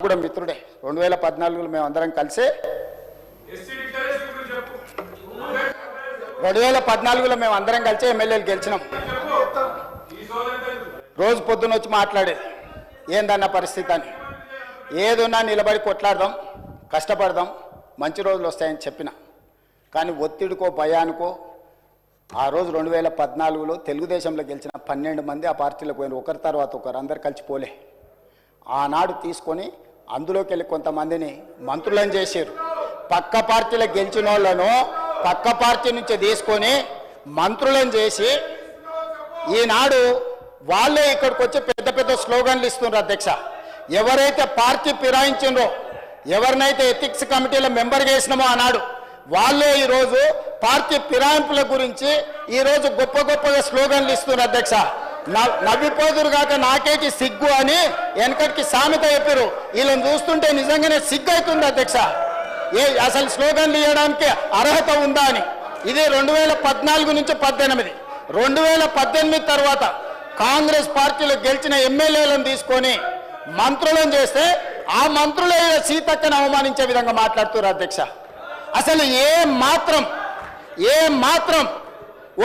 కూడా మిత్రుడే 2014లో మేము అందరం కలిసి 2014లో మేము అందరం కలిసి ఎమ్మెల్యేలు గెలిచినాం. రోజు పొద్దున వచ్చి మాట్లాడేది ఏందన్న పరిస్థితి అని. ఏదున్నా నిలబడి కొట్లాడదాం, కష్టపడదాం, మంచి రోజులు వస్తాయని చెప్పిన. కానీ ఒత్తిడికో భయానికో ఆ రోజు 2014లో తెలుగుదేశంలో గెలిచిన 12 మంది ఆ పార్టీలకు పోయిన ఒకరి తర్వాత ఒకరు అందరు కలిసి పోలే. ఆనాడు తీసుకొని అందులోకి వెళ్ళి కొంతమందిని మంత్రులను చేశారు. పక్క పార్టీలకు గెలిచిన వాళ్ళను పక్క పార్టీ నుంచి తీసుకొని మంత్రులను చేసి ఈనాడు వాళ్ళే ఇక్కడికి వచ్చి పెద్ద పెద్ద స్లోగన్లు ఇస్తున్నారు. అధ్యక్ష, ఎవరైతే పార్టీ ఫిరాయించిండ్రో, ఎవరినైతే ఎథిక్స్ కమిటీలో మెంబర్గా వేసినామో ఆనాడు వాళ్ళే ఈరోజు పార్టీ ఫిరాయింపుల గురించి ఈరోజు గొప్ప గొప్పగా స్లోగన్లు ఇస్తున్నారు. అధ్యక్ష, నవ్విపోదురు కాక నాకేకి సిగ్గు అని వెనకటికి సామెత చెప్పారు. వీళ్ళని చూస్తుంటే నిజంగానే సిగ్గు అవుతుంది. అధ్యక్ష, అసలు స్లోగన్లు ఇవ్వడానికి అర్హత ఉందా అని. ఇది 2014 నుంచి 18. 2018 తర్వాత కాంగ్రెస్ పార్టీలో గెలిచిన ఎమ్మెల్యేలను తీసుకొని మంత్రులను చేస్తే ఆ మంత్రులే సీతక్కను అవమానించే విధంగా మాట్లాడుతున్నారు. అధ్యక్ష, అసలు ఏ మాత్రం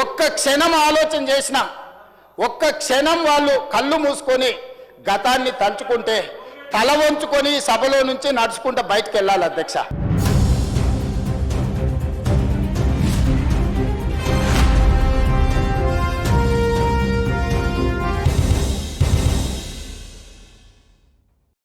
ఒక్క క్షణం ఆలోచన చేసినా, ఒక్క క్షణం వాళ్ళు కళ్ళు మూసుకొని గతాన్ని తలుచుకుంటే తల వంచుకొని సభలో నుంచి నడుచుకుంటూ బయటకు వెళ్ళాలి. అధ్యక్ష.